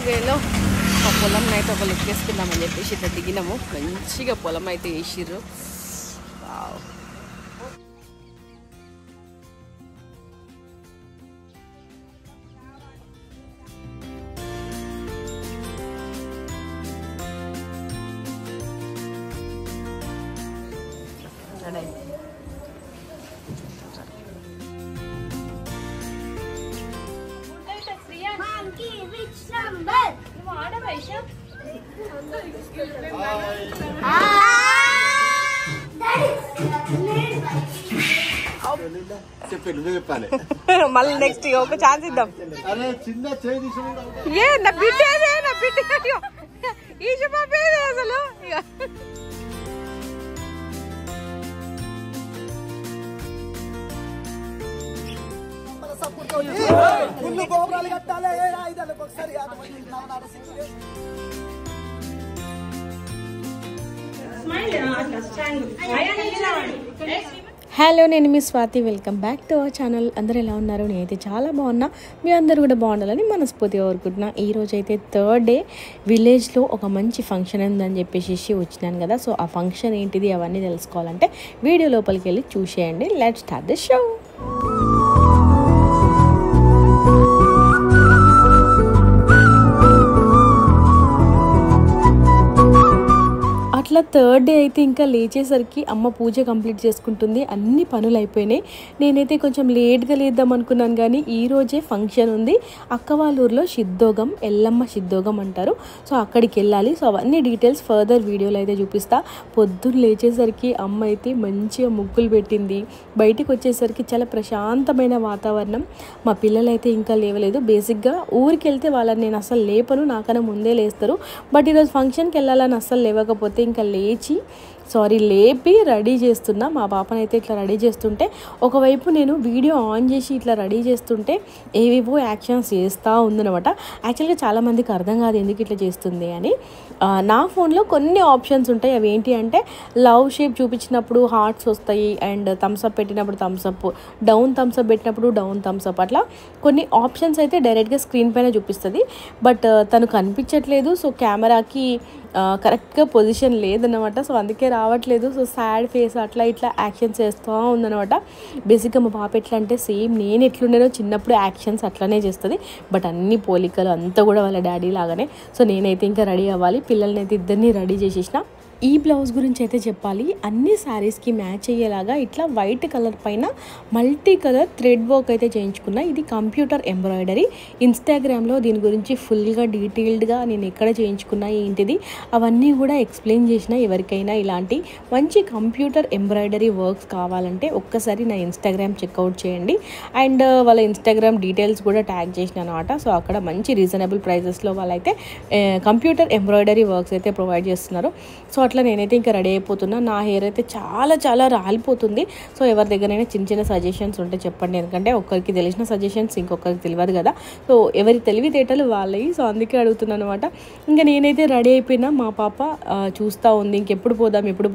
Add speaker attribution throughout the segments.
Speaker 1: వేలో ఆ పొలం అయితే ఒక లుక్ వేసుకుందామని చెప్పేసి ఇట్లా దిగినాము. మంచిగా పొలం అయితే వేసిర్రు. మళ్ళీ నెక్స్ట్ ఒక ఛాన్స్ ఇద్దాం. ఏ నా బిడ్డేదే, నా బిడ్డ ఈజు పాపేదే అసలు. ఇక హలో, నేను మీ Swathi. Welcome back to our channel. అందరూ ఎలా ఉన్నారు? నేనైతే చాలా బాగున్నా. మీ అందరూ కూడా బాగుండాలని మనస్ఫూర్తిగా కోరుకుంటున్నా. ఈరోజు అయితే థర్డ్ డే. విలేజ్లో ఒక మంచి ఫంక్షన్ ఉందని చెప్పేసి వచ్చినాను కదా. సో ఆ ఫంక్షన్ ఏంటిది అవన్నీ తెలుసుకోవాలంటే వీడియో లోపలికి వెళ్ళి చూసేయండి. Let's start the show. అట్లా థర్డ్ డే అయితే ఇంకా లేచేసరికి అమ్మ పూజ కంప్లీట్ చేసుకుంటుంది. అన్ని పనులు అయిపోయినాయి. నేనైతే కొంచెం లేట్గా లేద్దాం అనుకున్నాను, కానీ ఈరోజే ఫంక్షన్ ఉంది. అక్క వాళ్ళ ఊరిలో సిద్ధోగం, ఎల్లమ్మ సిద్ధోగం అంటారు. సో అక్కడికి వెళ్ళాలి. సో అవన్నీ డీటెయిల్స్ ఫర్దర్ వీడియోలో అయితే చూపిస్తా. పొద్దున్న లేచేసరికి అమ్మ అయితే మంచిగా ముగ్గులు పెట్టింది. బయటికి వచ్చేసరికి చాలా ప్రశాంతమైన వాతావరణం. మా పిల్లలు అయితే ఇంకా లేవలేదు. బేసిక్గా ఊరికి వెళ్తే వాళ్ళని నేను అసలు లేపను, నాకన్నా ముందే లేస్తారు. బట్ ఈరోజు ఫంక్షన్కి వెళ్ళాలని అస్సలు లేవకపోతే ఇంకా లేపి రెడీ చేస్తున్నా. మా పాపనైతే ఇట్లా రెడీ చేస్తుంటే ఒకవైపు నేను వీడియో ఆన్ చేసి ఇట్లా రెడీ చేస్తుంటే ఏవేవో యాక్షన్స్ చేస్తూ ఉందనమాట. యాక్చువల్గా చాలామందికి అర్థం కాదు ఎందుకు ఇట్లా చేస్తుంది అని. నా ఫోన్లో కొన్ని ఆప్షన్స్ ఉంటాయి. అవి ఏంటి అంటే లవ్ షేప్ చూపించినప్పుడు హార్ట్స్ వస్తాయి, అండ్ థమ్స్అప్ పెట్టినప్పుడు థమ్స్అప్, డౌన్ థమ్స్అప్ పెట్టినప్పుడు డౌన్ థమ్స్అప్, అట్లా కొన్ని ఆప్షన్స్ అయితే డైరెక్ట్గా స్క్రీన్ పైన చూపిస్తుంది. బట్ తను కనిపించట్లేదు. సో కెమెరాకి కరెక్ట్గా పొజిషన్ లేదన్నమాట. సో అందుకే రావట్లేదు. సో సాడ్ ఫేస్ అట్లా ఇట్లా యాక్షన్స్ చేస్తూ ఉందన్నమాట. బేసిక్గా మా పాప ఎట్లా అంటే సేమ్ నేను ఎట్లుండేనో చిన్నప్పుడు యాక్షన్స్ అట్లానే చేస్తుంది. బట్ అన్ని పోలికలు అంతా కూడా వాళ్ళ డాడీ లాగానే. సో నేనైతే ఇంకా రెడీ అవ్వాలి. పిల్లల్ని అయితే ఇద్దరిని రెడీ చేసేసిన. ఈ బ్లౌజ్ గురించి అయితే చెప్పాలి. అన్ని శారీస్కి మ్యాచ్ అయ్యేలాగా ఇట్లా వైట్ కలర్ పైన మల్టీ కలర్ థ్రెడ్ వర్క్ అయితే చేయించుకున్నా. ఇది కంప్యూటర్ ఎంబ్రాయిడరీ. ఇన్స్టాగ్రామ్లో దీని గురించి ఫుల్గా డీటెయిల్డ్గా నేను ఎక్కడ చేయించుకున్నా ఏంటిది అవన్నీ కూడా ఎక్స్ప్లెయిన్ చేసిన. ఎవరికైనా ఇలాంటి మంచి కంప్యూటర్ ఎంబ్రాయిడరీ వర్క్స్ కావాలంటే ఒక్కసారి నా ఇన్స్టాగ్రామ్ చెక్అవుట్ చేయండి. అండ్ వాళ్ళ ఇన్స్టాగ్రామ్ డీటెయిల్స్ కూడా ట్యాగ్ చేసిన అనమాట. సో అక్కడ మంచి రీజనబుల్ ప్రైజెస్లో వాళ్ళైతే కంప్యూటర్ ఎంబ్రాయిడరీ వర్క్స్ అయితే ప్రొవైడ్ చేస్తున్నారు. సో అట్లా నేనైతే ఇంకా రెడీ అయిపోతున్నా. నా హెయిర్ అయితే చాలా చాలా రాలిపోతుంది. సో ఎవరి దగ్గరైనా చిన్న చిన్న సజెషన్స్ ఉంటే చెప్పండి. ఎందుకంటే ఒక్కరికి తెలిసిన సజెషన్స్ ఇంకొకరికి తెలియదు కదా. సో ఎవరి తెలివితేటలు వాళ్ళవి. సో అందుకే అడుగుతున్నాను అనమాట. ఇంకా నేనైతే రెడీ అయిపోయినా. మా పాప చూస్తూ ఉంది ఇంకెప్పుడు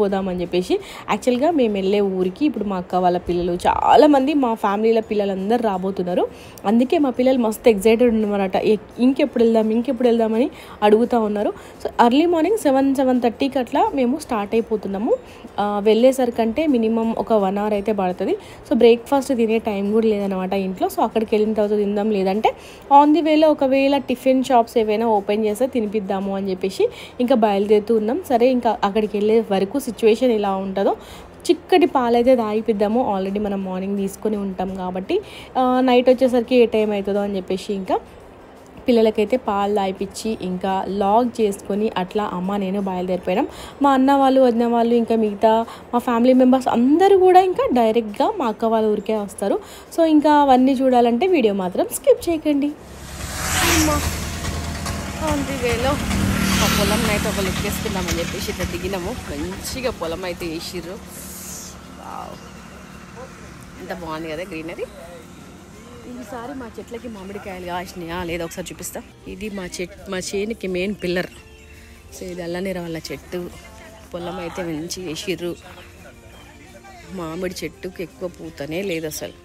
Speaker 1: పోదాం అని చెప్పేసి. యాక్చువల్గా మేము వెళ్ళే ఊరికి ఇప్పుడు మా అక్క వాళ్ళ పిల్లలు చాలామంది మా ఫ్యామిలీల పిల్లలందరూ రాబోతున్నారు. అందుకే మా పిల్లలు మస్తు ఎగ్జైటెడ్ ఉన్నారట. ఇంకెప్పుడు వెళ్దామని అడుగుతూ ఉన్నారు. సో ఎర్లీ మార్నింగ్ 7-7:30కి అట్లా మేము స్టార్ట్ అయిపోతున్నాము. వెళ్ళేసరికంటే మినిమం ఒక 1 hour అయితే పడుతుంది. సో బ్రేక్ఫాస్ట్ తినే టైం కూడా లేదనమాట ఇంట్లో. సో అక్కడికి వెళ్ళిన తర్వాత తిందాం, లేదంటే ఆన్ ది వేలో ఒకవేళ టిఫిన్ షాప్స్ ఏవైనా ఓపెన్ చేస్తే తినిపిద్దాము అని చెప్పేసి ఇంకా బయలుదేరుతూ ఉన్నాం. సరే ఇంకా అక్కడికి వెళ్ళే వరకు సిచ్యువేషన్ ఎలా ఉంటుందో చిక్కటి పాలైతే తాగిపిద్దాము. ఆల్రెడీ మనం మార్నింగ్ తీసుకొని ఉంటాం కాబట్టి నైట్ వచ్చేసరికి ఏ టైం అవుతుందో అని చెప్పేసి ఇంకా పిల్లలకైతే పాలు తాగిపించి ఇంకా లాగ్ చేసుకొని అట్లా అమ్మ నేను బయలుదేరిపోయినాం. మా అన్న వాళ్ళు, వదిన వాళ్ళు, ఇంకా మిగతా మా ఫ్యామిలీ మెంబర్స్ అందరూ కూడా ఇంకా డైరెక్ట్గా మా అక్క వాళ్ళ ఊరికే వస్తారు. సో ఇంకా అవన్నీ చూడాలంటే వీడియో మాత్రం స్కిప్ చేయకండి. వేలో ఆ పొలం అయితే ఒక లుక్ వేసుకుందామని చెప్పేసి ఇట్లా దిగినాము. మంచిగా పొలం అయితే వేసిర్రు. ఎంత బాగుంది కదా గ్రీనరీ. ఈసారి మా చెట్లకి మామిడికాయలు కాసినాయా లేదా ఒకసారి చూపిస్తా. ఇది మా చేనుకి మెయిన్ పిల్లర్. సో ఇది అల్లనేర వాళ్ళ చెట్టు. పొలం అయితే మంచి వేసిర్రు. మామిడి చెట్టుకి ఎక్కువ పూతనే లేదు అసలు.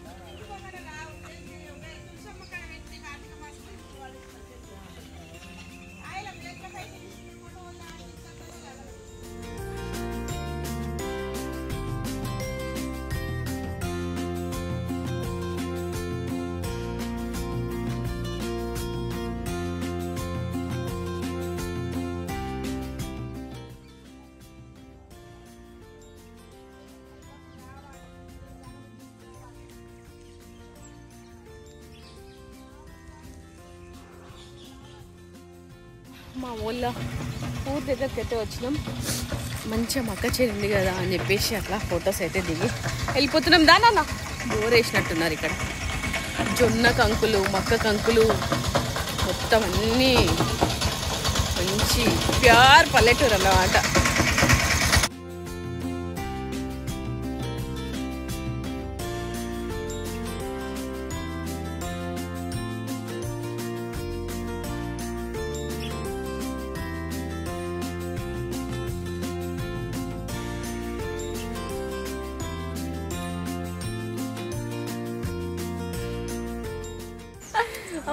Speaker 1: మా ఊళ్ళో ఊరి దగ్గరికి అయితే వచ్చినాం. మంచిగా మక్క చేను ఉంది కదా అని చెప్పేసి అట్లా ఫొటోస్ అయితే దిగి వెళ్ళిపోతున్నాం. దానన్నా బోర్ వేసినట్టున్నారు ఇక్కడ. జొన్న కంకులు, మక్క కంకులు మొత్తం అన్నీ మంచి ప్యూర్ పల్లెటూరు అన్నమాట.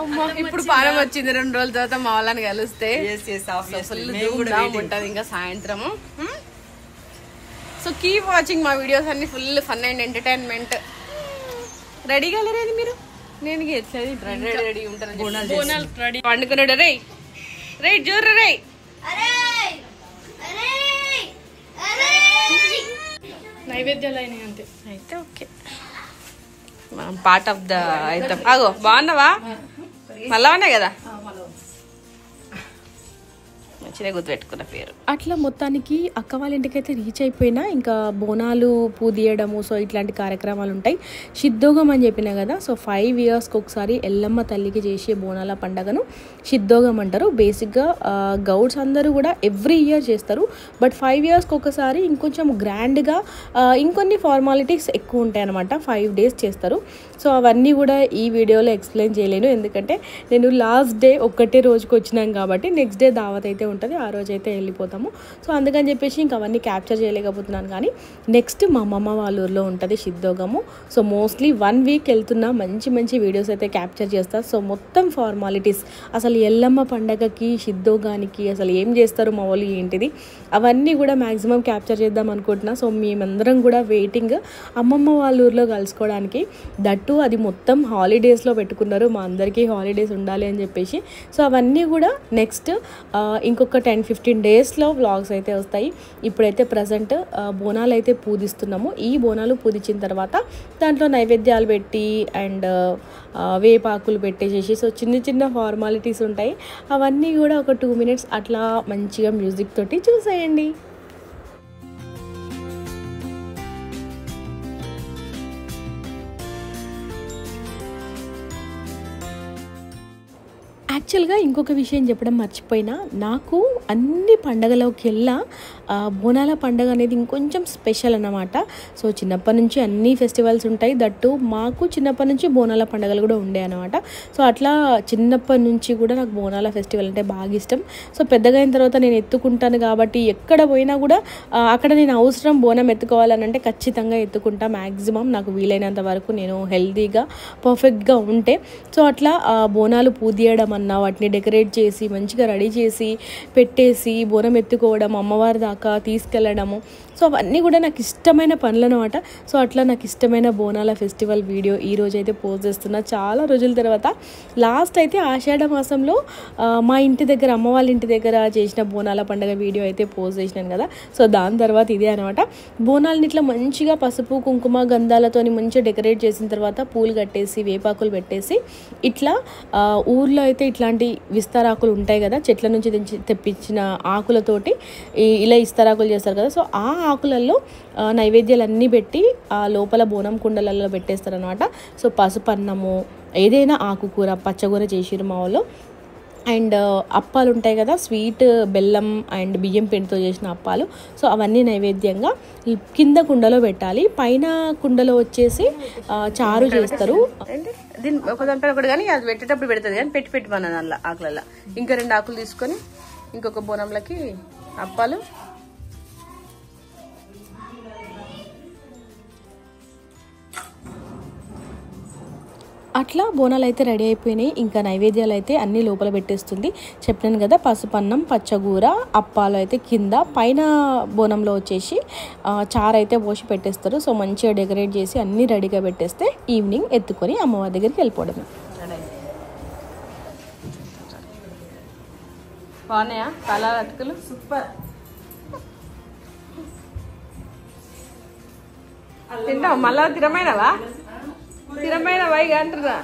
Speaker 1: అమ్మా ఇప్పుడు పానం వచ్చింది. 2 రోజుల తర్వాత మా వాళ్ళని కలిస్తే ఫుల్ ఉంటుంది ఇంకా సాయంత్రము. సో కీప్ వాచింగ్ మా వీడియోస్ అన్ని ఫుల్ ఫన్ అండ్ ఎంటర్టైన్మెంట్. రెడీగా లేరేది మీరు? నేను రెడీ ఉంటాను. పండుకున్నాడు రే రే జోరు రే. నైవేద్యాలు అయినాయి అంతే. అయితే okay, part of the item. అగో బాగున్నావా? మళ్ళానే కదా, మంచిగా గుర్తుపెట్టుకున్న పేరు. అట్లా మొత్తానికి అక్క వాళ్ళ ఇంటికి అయితే రీచ్ అయిపోయినా ఇంకా బోనాలు పూదియడము సో ఇట్లాంటి కార్యక్రమాలు ఉంటాయి. సిద్ధోగం అని చెప్పినా కదా. సో 5 yearsకి ఒకసారి ఎల్లమ్మ తల్లికి చేసే బోనాల పండగను సిద్ధోగం అంటారు. బేసిక్గా గౌడ్స్ అందరూ కూడా ఎవ్రీ ఇయర్ చేస్తారు. బట్ 5 yearsకి ఒకసారి ఇంకొంచెం గ్రాండ్గా ఇంకొన్ని ఫార్మాలిటీస్ ఎక్కువ ఉంటాయి అనమాట. 5 days చేస్తారు. సో అవన్నీ కూడా ఈ వీడియోలో ఎక్స్ప్లెయిన్ చేయలేను, ఎందుకంటే నేను లాస్ట్ డే ఒక్కటే రోజుకి వచ్చినాం కాబట్టి నెక్స్ట్ డే దావత్ అయితే ఉంటుంది, ఆ రోజు అయితే వెళ్ళిపోతాము. సో అందుకని చెప్పేసి ఇంక అవన్నీ క్యాప్చర్ చేయలేకపోతున్నాను. కానీ నెక్స్ట్ మా అమ్మమ్మ వాళ్ళ ఊర్లో ఉంటుంది సిద్ధోగము. సో మోస్ట్లీ 1 week వెళ్తున్నా మంచి మంచి వీడియోస్ అయితే క్యాప్చర్ చేస్తారు. సో మొత్తం ఫార్మాలిటీస్, అసలు ఎల్లమ్మ పండగకి సిద్ధోగానికి అసలు ఏం చేస్తారు మా వాళ్ళు ఏంటిది, అవన్నీ కూడా మ్యాక్సిమం క్యాప్చర్ చేద్దాం అనుకుంటున్నా. సో మేమందరం కూడా వెయిటింగ్ అమ్మమ్మ వాళ్ళ ఊర్లో కలుసుకోవడానికి. దట్టు అది మొత్తం హాలిడేస్లో పెట్టుకున్నారు, మా అందరికీ హాలిడేస్ ఉండాలి అని చెప్పేసి. సో అవన్నీ కూడా నెక్స్ట్ ఇంకొక 10-15 daysలో వ్లాగ్స్ అయితే వస్తాయి. ఇప్పుడైతే ప్రజెంట్ బోనాలు అయితే పూజిస్తున్నాము. ఈ బోనాలు పూజించిన తర్వాత దాంట్లో నైవేద్యాలు పెట్టి అండ్ వేపాకులు పెట్టేసేసి సో చిన్న చిన్న ఫార్మాలిటీస్ ఉంటాయి. అవన్నీ కూడా ఒక 2 minutes అట్లా మంచిగా మ్యూజిక్ తోటి చూసేయండి. యాక్చువల్గా ఇంకొక విషయం చెప్పడం మర్చిపోయినా, నాకు అన్ని పండగలకెల్లా బోనాల పండగ అనేది ఇంకొంచెం స్పెషల్ అన్నమాట. సో చిన్నప్పటి నుంచి అన్ని ఫెస్టివల్స్ ఉంటాయి. దట్టు మాకు చిన్నప్పటి నుంచి బోనాల పండుగలు కూడా ఉండే అనమాట. సో అట్లా చిన్నప్పటి నుంచి కూడా నాకు బోనాల ఫెస్టివల్ అంటే బాగా ఇష్టం. సో పెద్దగా అయిన తర్వాత నేను ఎత్తుకుంటాను కాబట్టి ఎక్కడ పోయినా కూడా అక్కడ నేను అవసరం బోనం ఎత్తుకోవాలని అంటే ఖచ్చితంగా ఎత్తుకుంటా. మ్యాక్సిమం నాకు వీలైనంత వరకు నేను హెల్తీగా పర్ఫెక్ట్గా ఉంటే. సో అట్లా బోనాలు పూదియడం అన్న, వాటిని డెకరేట్ చేసి మంచిగా రెడీ చేసి పెట్టేసి బోనం ఎత్తుకోవడం, అమ్మవారి దాకా తీసుకెళ్ళడము, సో అవన్నీ కూడా నాకు ఇష్టమైన పనులు అనమాట. సో అట్లా నాకు ఇష్టమైన బోనాల ఫెస్టివల్ వీడియో ఈరోజు అయితే పోస్ట్ చేస్తున్నా చాలా రోజుల తర్వాత. లాస్ట్ అయితే ఆషాఢ మాసంలో మా ఇంటి దగ్గర అమ్మ వాళ్ళ ఇంటి దగ్గర చేసిన బోనాల పండుగ వీడియో అయితే పోస్ట్ చేసినాను కదా. సో దాని తర్వాత ఇదే అనమాట. బోనాలని ఇట్లా మంచిగా పసుపు కుంకుమ గంధాలతో మంచిగా డెకరేట్ చేసిన తర్వాత పూలు కట్టేసి వేపాకులు పెట్టేసి ఇట్లా ఊర్లో అయితే ఇట్లాంటి విస్తరాకులు ఉంటాయి కదా, చెట్ల నుంచి తెప్పించిన ఆకులతోటి ఇలా ఇస్తరాకులు చేస్తారు కదా. సో ఆ ఆకులలో నైవేద్యాలన్నీ పెట్టి ఆ లోపల బోనం కుండలలో పెట్టేస్తారనమాట. సో పసుపు అన్నము, ఏదైనా ఆకుకూర, పచ్చకూర చేసిరు మా వాళ్ళు. అండ్ అప్పాలు ఉంటాయి కదా, స్వీట్ బెల్లం అండ్ బియ్యం పిండితో చేసిన అప్పాలు. సో అవన్నీ నైవేద్యంగా కింద కుండలో పెట్టాలి. పైన కుండలో వచ్చేసి చారు చేస్తారు. దీన్ని ఒకదానిపైన ఒకటి కానీ అది పెట్టేటప్పుడు పెడుతుంది కానీ పెట్టి మన అలా ఆకులల్లో ఇంకా 2 ఆకులు తీసుకొని ఇంకొక బోనంలకి అప్పాలు. అట్లా బోనాలు అయితే రెడీ అయిపోయినాయి. ఇంకా నైవేద్యాలు అయితే అన్నీ లోపల పెట్టేస్తుంది. చెప్పాను కదా, పసుపన్నం, పచ్చగూర, అప్పాలు అయితే కింద, పైన బోనంలో వచ్చేసి చారు అయితే పోసి పెట్టేస్తారు. సో మంచిగా డెకరేట్ చేసి అన్నీ రెడీగా పెట్టేస్తే ఈవినింగ్ ఎత్తుకొని అమ్మవారి దగ్గరికి వెళ్ళిపోవడమే. బాగున్నాయా చాలా అటుకులు? సూపర్. తింటావు మళ్ళా? తిరమైనవా? తిరమైన వైగా అంటున్నా.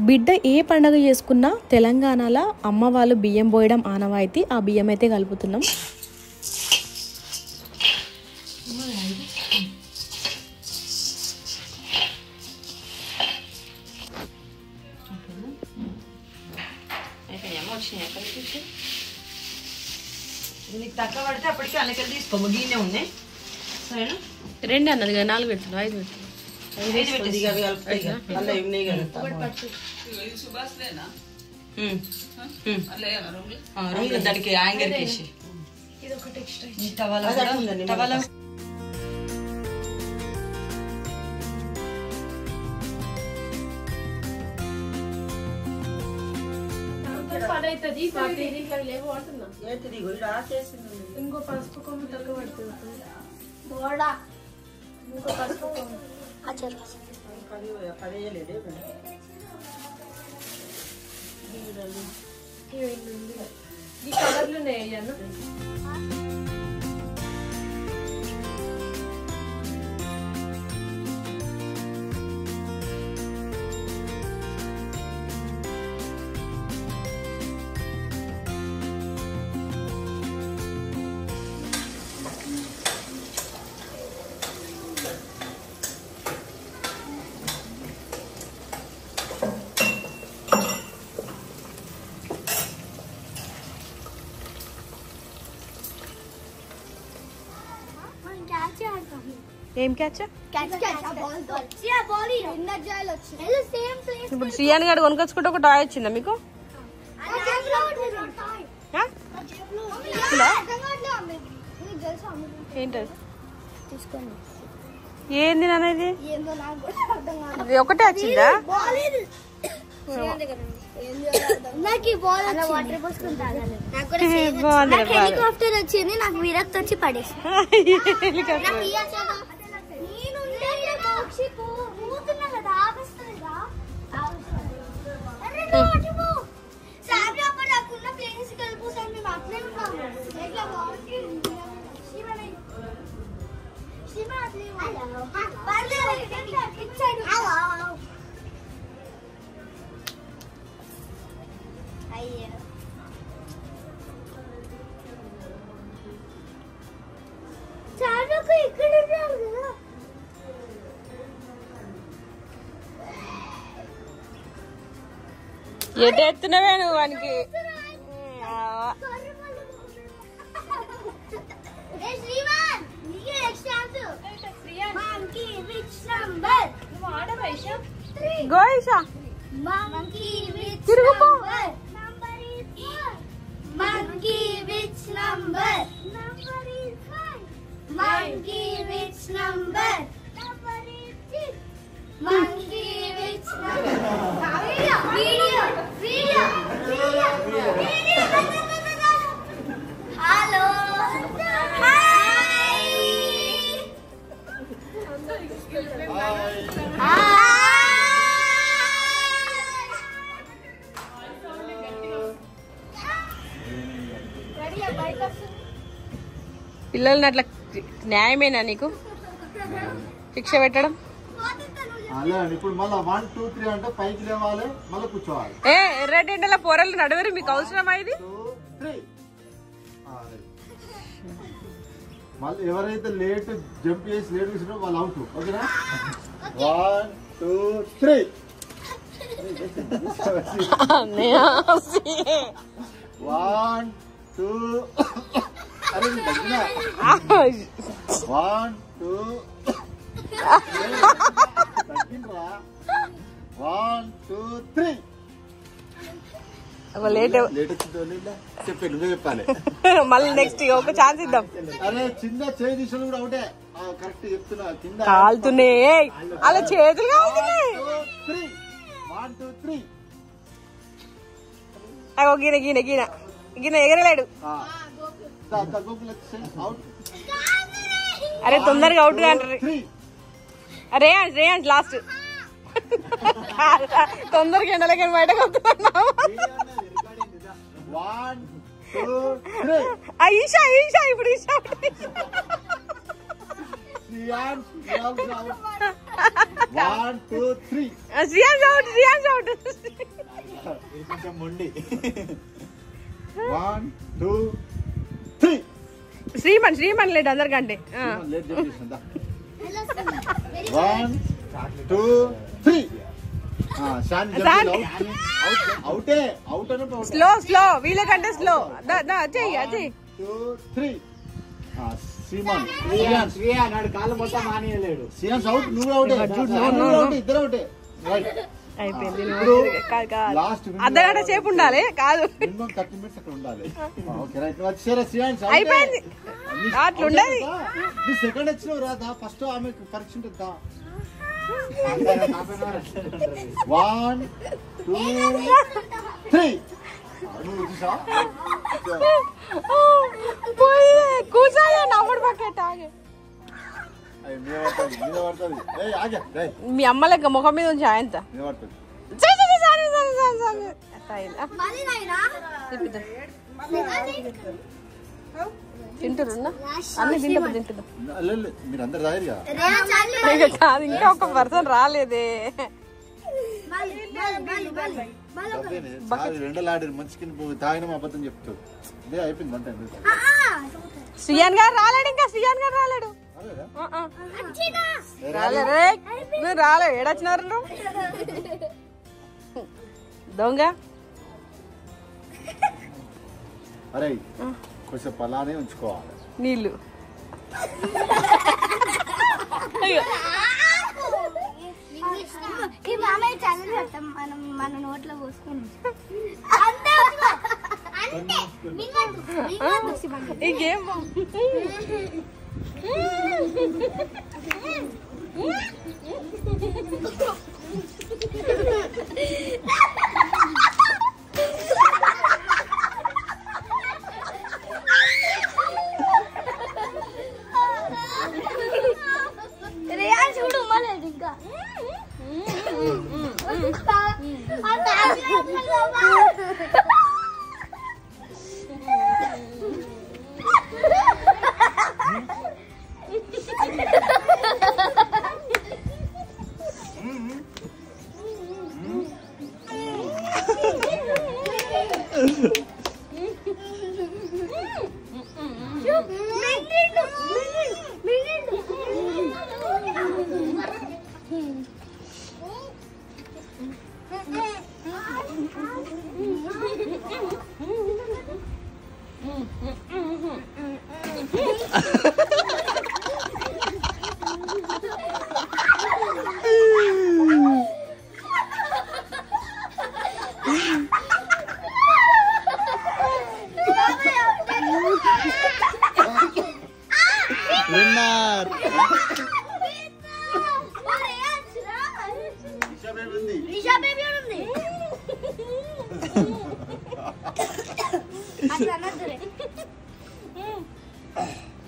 Speaker 1: బిడ్డ ఏ పండగ చేసుకున్నా తెలంగాణలో అమ్మ వాళ్ళు బియ్యం పోయడం ఆనవాయితీ. ఆ బియ్యం అయితే కలుపుతున్నాం.
Speaker 2: నీకు తక్కువ పడితే అప్పటికి అన్నకెళ్ళి తీసుకోము. గిన్నె ఉన్నాయి సరేనా?
Speaker 1: 2 అన్నది కదా, 4 పెడుతున్నావు, 5 పెడుతున్నావు.
Speaker 2: దానికి యాంగర్ కేసి
Speaker 1: ఇంకో పసుపు కొమ్మ తక్కువ పడుతుంది. ఇంకో పసుపు కొమ్మ ఈ కవర్లు ఉన్నాయి అన్న. ఏం క్యాచ్? ఇప్పుడు శ్రీయాన్ గారు కొనుకొచ్చుకుంటే ఒక టాయ్ వచ్చిందా మీకు? ఏంటది? ఏంది అనేది? ఒకటే వచ్చిందా?
Speaker 3: హెలికాప్టర్ వచ్చింది, నాకు విరక్తి వచ్చి పడేసి
Speaker 1: ఎటు ఎత్తున్నావే నువ్వు వానికి? గోయిషా తిరుగుపో.
Speaker 3: Monkey which number? Number is 5. Monkey which number? Number is 6. Monkey which number? Video. Hello. Hi.
Speaker 1: పిల్లల్ని అట్లా న్యాయమేనా నీకు శిక్ష పెట్టడం?
Speaker 4: ఇప్పుడు మళ్ళీ 1 2 3 అంటే పైకి లేవాలి, మళ్ళీ కూర్చోవాలి.
Speaker 1: ఎర్రటెండల పొరలు నడవరు, మీకు అవసరమా ఇది?
Speaker 4: 2 3 మళ్ళీ ఎవరైతే లేట్ జంప్ చేసి లేట్ కూర్చున్నారో వాళ్ళు అవుట్. ఓకేనా? 1 2 3 1 2 అరే 1 2 తగ్గిండ్రా. 1 2 3
Speaker 1: లేట్
Speaker 4: వచ్చిందో చెప్పండి, నువ్వే చెప్పాలి.
Speaker 1: మళ్ళీ నెక్స్ట్ ఒక ఛాన్స్ ఇద్దాం.
Speaker 4: అరే చిన్న చేయి దిశలు కూడా ఒకటే కరెక్ట్ చెప్తున్నా. కింద
Speaker 1: కాలుతున్నాయి, అలా చేతులు కాలుతున్నాయి.
Speaker 4: 1 2 3
Speaker 1: అగో గిన ఎగరలేడు. అరే తొందరగా అవుట్ గా అంటారు. రేయాన్స్ లాస్ట్. తొందరగా ఎండలకి బయటకు వస్తున్నావు. ఈషా ఇప్పుడు Isha
Speaker 4: Sriyansh, you're also out. 1, 2, 3.
Speaker 1: Sriyansh out, Sriyansh out.
Speaker 4: కొంచెం మొండి. 1, 2, 3.
Speaker 1: శ్రీమన్ లేట్ అందరికంటే.
Speaker 4: లేట్ చేసేసిందా? 1, 2, 3. అవుటే అవుట్ అన్నప్పుడు
Speaker 1: స్లో వీళ్ళకంటే స్లో. చెయ్యి
Speaker 4: 2, 3. శ్రీమాన్
Speaker 5: కాళ్ళు మొత్తం మానేయలేడు.
Speaker 4: శ్రీయాన్స్ అవుట్, నువ్వు అవుటే, ఇద్దరు అవుటే.
Speaker 1: అయిపోయింది.
Speaker 4: లాస్ట్
Speaker 1: అర్ధగంట సేపు ఉండాలి కాదు,
Speaker 4: మినిమం 30 minutes అక్కడ ఉండాలి. Okay right. వచ్చేరా శ్రీయాన్స్?
Speaker 1: అయిపోయింది. అట్లుండదు.
Speaker 4: నువ్వు సెకండ్ వచ్చినావు రాదా? ఫస్ట్ ఆమె పరీక్ష ఉంటుందా? 1, 2, 3.
Speaker 1: కూర్చోయా నవ్వుడు బకెట్ ఆగే. మీ అమ్మ లెక్క ముఖం మీద ఉంచి ఆయనత తింటున్నా అన్ని తింటున్నా.
Speaker 4: మీరందరు తాగరుగా?
Speaker 1: కాదు, ఇంకా ఒక పర్సన్ రాలేదే.
Speaker 4: రెండలాడి మంచికి తాగిన అబద్ధం చెప్తావు. ఇదే అయిపోయింది అంటే.
Speaker 1: శ్రీయాన్ గారు రాలేడు, ఇంకా శ్రీయాన్ గారు రాలేడు. రాలే ఏడొచ్చినారు దొంగ.
Speaker 4: అరే కొంచెం పలానే ఉంచుకోవాలి
Speaker 1: నీళ్ళు.
Speaker 3: ఈ మామయ్య ఛానల్ పెట్టాం మనం, మన నోట్లో పోసుకొని.
Speaker 1: ఇంకేం
Speaker 3: చూడు మళ్ళీ ఇంకా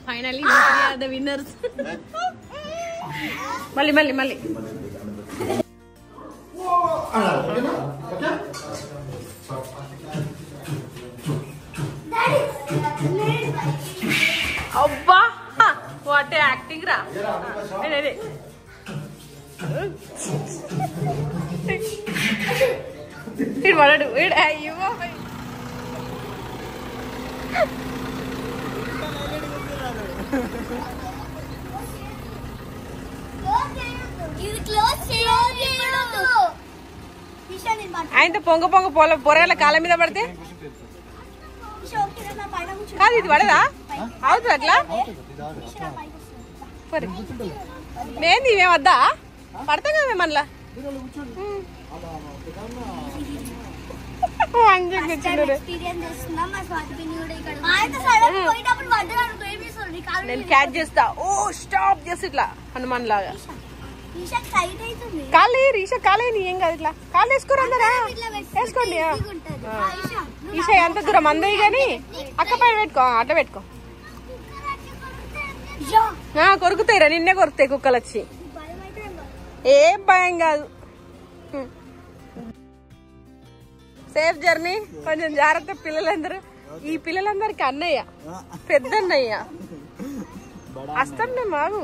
Speaker 1: finally we are the winners. మళ్ళీ అబ్బా వాట్ యాక్టింగ్ రా. ఇడు పడడు అయ్యో. ఆయనతో పొంగ పొరగల కాళ్ళ మీద పడితే కాదు, ఇది పడదా? అవుతుంది అట్లా. మేంది మేము వద్దా పడతాం కదా మేము అందులో. నేను క్యాచ్ చేస్తా. ఓ స్టాప్ చేసి ఇట్లా హనుమాన్ లాగా. కాళ్ళు రీషా కాలే ఏం కాదు, ఇట్లా కాళ్ళు వేసుకోరు అందరా వేసుకోండి. ఈషా ఎంత దూరం అందయి కానీ అక్క పైన పెట్టుకో, అట్లా పెట్టుకో. కొరుకుతాయిరా, నిన్నే కొరుకుతాయి కుక్కలు వచ్చి. ఏం భయం కాదు. Safe journey. కొంచెం జాగ్రత్త పిల్లలందరూ. ఈ పిల్లలందరికి అన్నయ్య, పెద్ద అన్నయ్య. వస్తాం నేను మాకు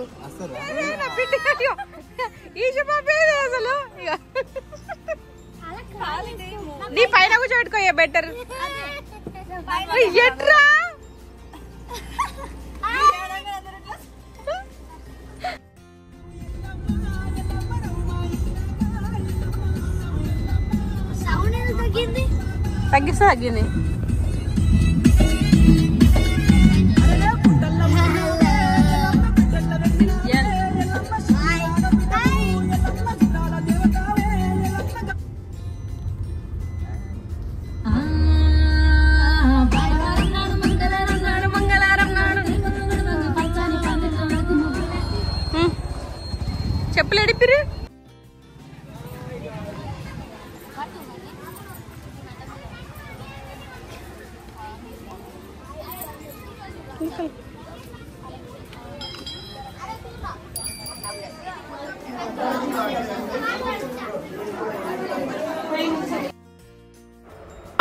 Speaker 1: ఈ చెప్పేది అసలు ఇక నీ పైన కూర్చోబెట్టుకోయే బెటర్ ఎట్రా తగ్గిస్తా తగ్గింది చెప్పులు ఎడిపిరు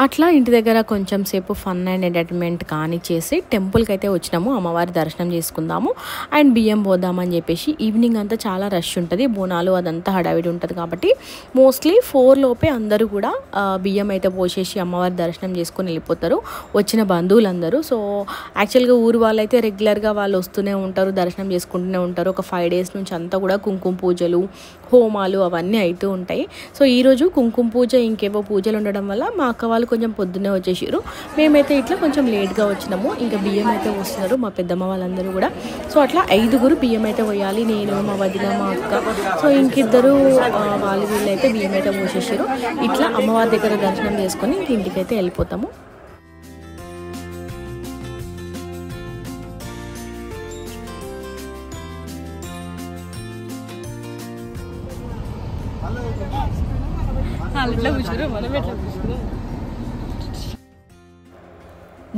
Speaker 1: అట్లా ఇంటి దగ్గర కొంచెం సేపు ఫన్ అండ్ ఎంటర్టైన్మెంట్ కానీ చేసి టెంపుల్కి అయితే వచ్చినాము, అమ్మవారి దర్శనం చేసుకుందాము అండ్ బియ్యం పోదామని చెప్పేసి. ఈవినింగ్ అంతా చాలా రష్ ఉంటుంది, బోనాలు అదంతా హడావిడి ఉంటుంది కాబట్టి మోస్ట్లీ 4 లోపే అందరూ కూడా బియ్యం అయితే పోసేసి అమ్మవారి దర్శనం చేసుకొని వెళ్ళిపోతారు వచ్చిన బంధువులందరూ. సో యాక్చువల్గా ఊరు వాళ్ళు అయితే రెగ్యులర్గా వాళ్ళు వస్తూనే ఉంటారు, దర్శనం చేసుకుంటూనే ఉంటారు. ఒక 5 డేస్ నుంచి అంతా కూడా కుంకుమ పూజలు, హోమాలు అవన్నీ అవుతూ ఉంటాయి. సో ఈరోజు కుంకుమ పూజ ఇంకేవో పూజలు ఉండడం వల్ల మా అక్క వాళ్ళు కొంచెం పొద్దున్నే వచ్చేసారు. మేమైతే ఇట్లా కొంచెం లేట్గా వచ్చినాము. ఇంకా బియ్యం అయితే వస్తున్నారు మా పెద్దమ్మ వాళ్ళందరూ కూడా. సో అట్లా 5 బియ్యం అయితే పోయాలి, నేను, మా వదిన, మా అక్క. సో ఇంకిద్దరు వాళ్ళు వీళ్ళైతే బియ్యం అయితే పోసేసారు. ఇట్లా అమ్మవారి దగ్గర దర్శనం చేసుకొని ఇంటికైతే వెళ్ళిపోతాము.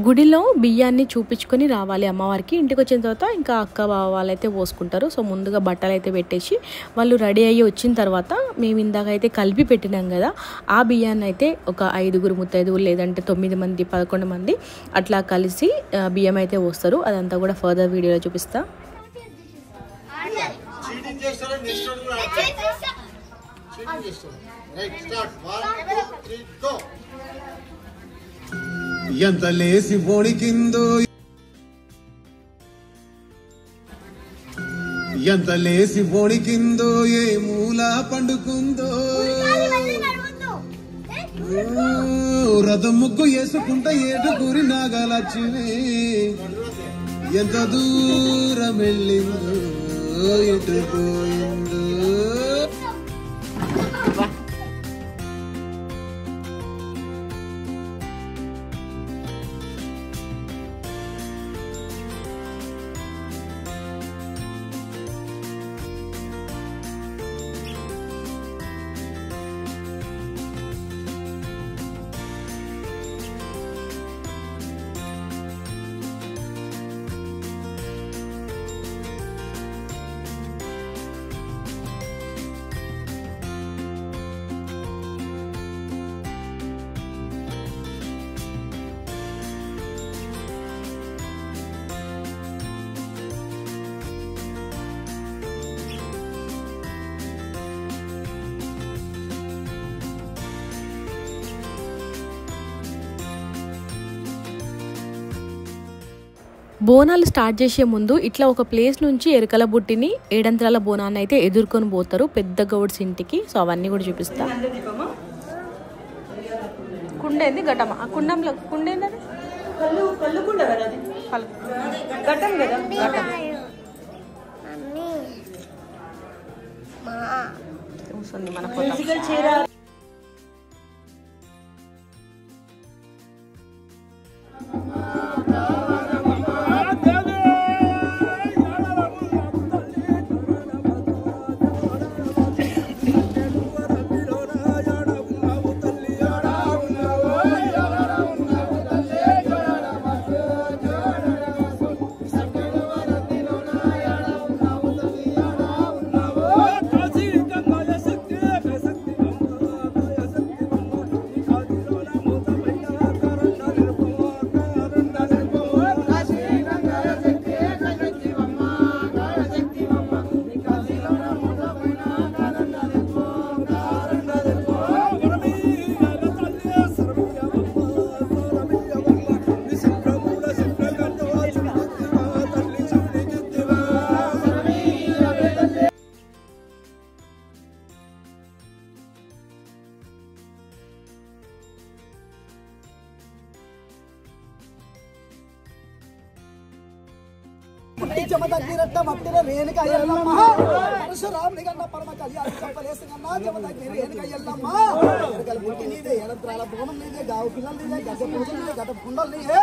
Speaker 1: గుడిలో బియ్యాన్ని చూపించుకొని రావాలి అమ్మవారికి. ఇంటికి వచ్చిన తర్వాత ఇంకా అక్క బావ వాళ్ళైతే పోసుకుంటారు. సో ముందుగా బట్టలు అయితే పెట్టేసి వాళ్ళు రెడీ అయ్యి వచ్చిన తర్వాత మేము ఇందాక అయితే కలిపి పెట్టినాం కదా, ఆ బియ్యాన్ని అయితే ఒక 5 ముత్తైదువులు లేదంటే 9 మంది 11 మంది అట్లా కలిసి బియ్యం అయితే పోస్తారు. అదంతా కూడా ఫర్దర్ వీడియోలో చూపిస్తా.
Speaker 6: ఎంత లేసి వణికిందో, ఎంత లేసి వణికిందో, ఏ మూల పండుకుందో, రథం ముగ్గు వేసుకుంటా ఏడుగురి నాగలక్ష్మి ఎంత దూరం వెళ్ళిందో, ఎటు పోయిందో.
Speaker 1: బోనాలు స్టార్ట్ చేసే ముందు ఇట్లా ఒక ప్లేస్ నుంచి ఎరకల బుట్టిని 7 అంతరాల బోనాన్ని అయితే ఎదుర్కొని పోతారు పెద్ద గౌడ్స్ ఇంటికి. సో అవన్నీ కూడా చూపిస్తా. కుండేంది ఘటమా, ఆ కుండంలో కుండేంది అది ఘటం కదా, ఘటం వస్తుంది మన పొలం.
Speaker 7: జమదగ్గిరట్ట మట్టిన రేణుక ఎల్లమ్మ పరశురాముని గన్న పరమ కళ్యాణ చెప్పలేసిన జమదగ్గి రేణుక ఎల్లమ్మ ఎరగల ముట్టి నీదే ఎడంత్రాల బోనం నీదే గావు పిల్లలు నీదే గడ్డ పూజలు నీదే గడ్డ పుండలు నీదే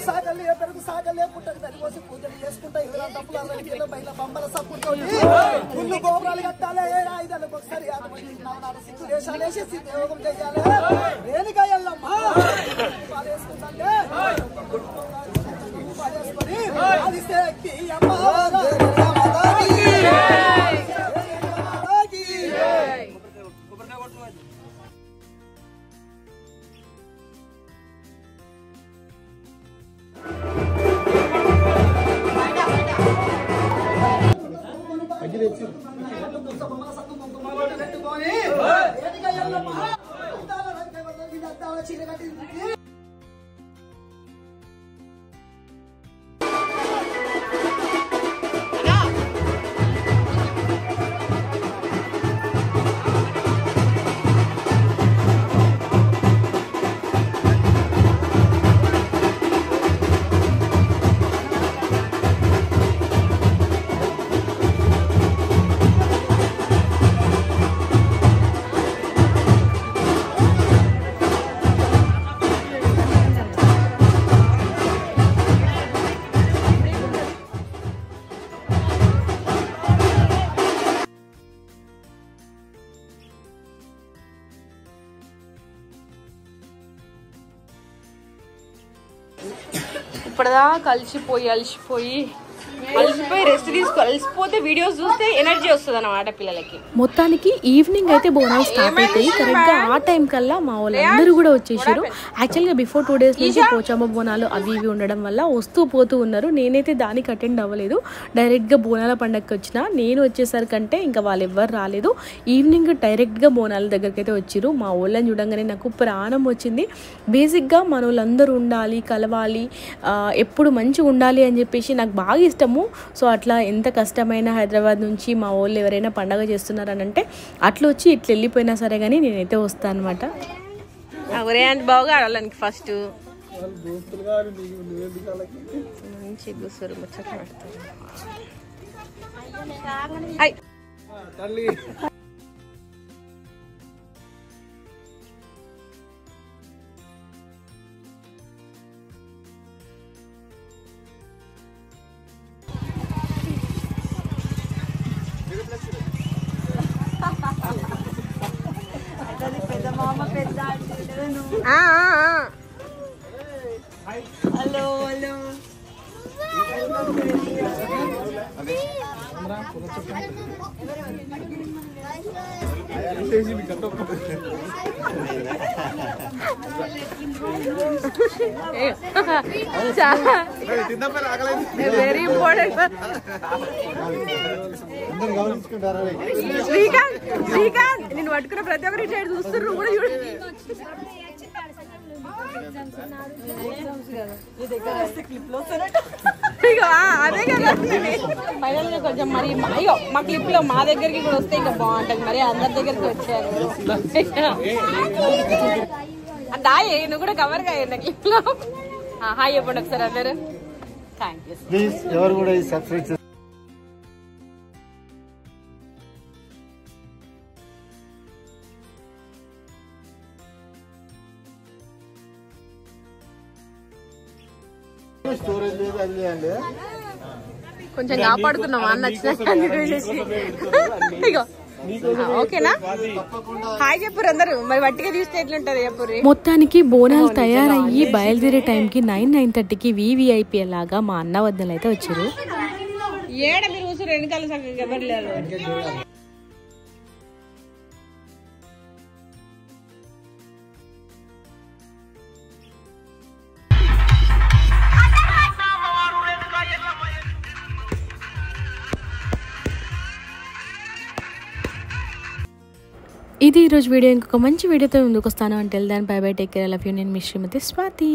Speaker 7: సాగలే పెరుగు సాగలే పుట్టకు తరిగోసి పూజలు చేసుకుంటా ఇలా డబ్బులు అల్లడికి బయట బొమ్మల సప్పుడుతోటి ఇల్లు గోపురాలు కట్టాలి ఐదాలకు ఒకసారి నాడు సిగ్గు దేశాలేసి సిద్ధయోగం చెయ్యాలి రేణుక ఎల్లమ్మ పాలేసుకుంటే ఆదిశక్తి అమ్మ
Speaker 1: ఇప్పటిదా కలిసిపోయి అలసిపోయి రెస్ట్ తీసుకో అలసిపోతే వీడియోస్ చూస్తే ఎనర్జీ వస్తుంది అన్నమాట పిల్లలకి. మొత్తానికి ఈవినింగ్ అయితే బోనాలు స్టార్ట్ అవుతాయి. కరెక్ట్గా ఆ టైం కల్లా మా వాళ్ళందరూ కూడా వచ్చేసారు. యాక్చువల్గా బిఫోర్ 2 days నుంచి పోచమ్మ బోనాలు అవి ఇవి ఉండడం వల్ల వస్తూ పోతూ ఉన్నారు. నేనైతే దానికి అటెండ్ అవ్వలేదు, డైరెక్ట్గా బోనాల పండగకి వచ్చిన. నేను వచ్చేసరికంటే ఇంకా వాళ్ళు ఎవ్వరు రాలేదు. ఈవినింగ్ డైరెక్ట్గా బోనాల దగ్గరికి అయితే వచ్చారు. మా వాళ్ళని చూడంగానే నాకు ప్రాణం వచ్చింది. బేసిక్గా మన వాళ్ళందరూ ఉండాలి, కలవాలి, ఎప్పుడు మంచిగా ఉండాలి అని చెప్పేసి నాకు బాగా ఇష్టము. సో అట్లా ఎంత కష్టమైన హైదరాబాద్ నుంచి మా వాళ్ళు ఎవరైనా పండగ చేస్తున్నారని అంటే అట్లా వచ్చి ఇట్లా వెళ్ళిపోయినా సరే కానీ నేనైతే వస్తాను అనమాట. బాగా ఆడాలని ఫస్ట్ మంచి కూర్చోరు ముచ్చట hello hello very important. Srikanth నేను పట్టుకున్న ప్రతి ఒక్కరి సైడ్ చూస్తున్నారు కూడా చూడు. అదే కదా ఫైనల్ గా కొంచెం మరి అయ్యో మా క్లిప్ లో మా దగ్గరికి కూడా వస్తే ఇంకా బాగుంటది. మరి అందరి దగ్గరికి వచ్చారు. దాయే నువ్వు కూడా కవర్ గా అయ్యింది క్లిప్ లో. హాయ్ చెప్పండి ఒకసారి అందరు. Thank you.
Speaker 4: ప్లీజ్ ఎవరు కూడా సబ్స్క్రైబ్ స్టోరేజ్ లేదు అది చేయండి.
Speaker 1: కొంచెం కాపాడుకున్నాం అన్న ఇగో ఓకేనా. హాయ్ చెప్పురు అందరు. మరి వట్టిగా తీస్తే ఎట్లుంటది చెప్పురు. మొత్తానికి బోనాలు తయారయ్యి బయలుదేరే టైంకి 9-9:30కి VVIP లాగా మా అన్న వద్దలు అయితే వచ్చారు. ఏడ మీరు కూర్చొని వెనకాల సగం ఎవరు లేరు. ఇది ఈరోజు వీడియో. ఇంకొక మంచి వీడియోతో ముందుకు వస్తాను. అంటే దాని by by, take care, love you. నేను మీ శ్రీమతి స్వాతి.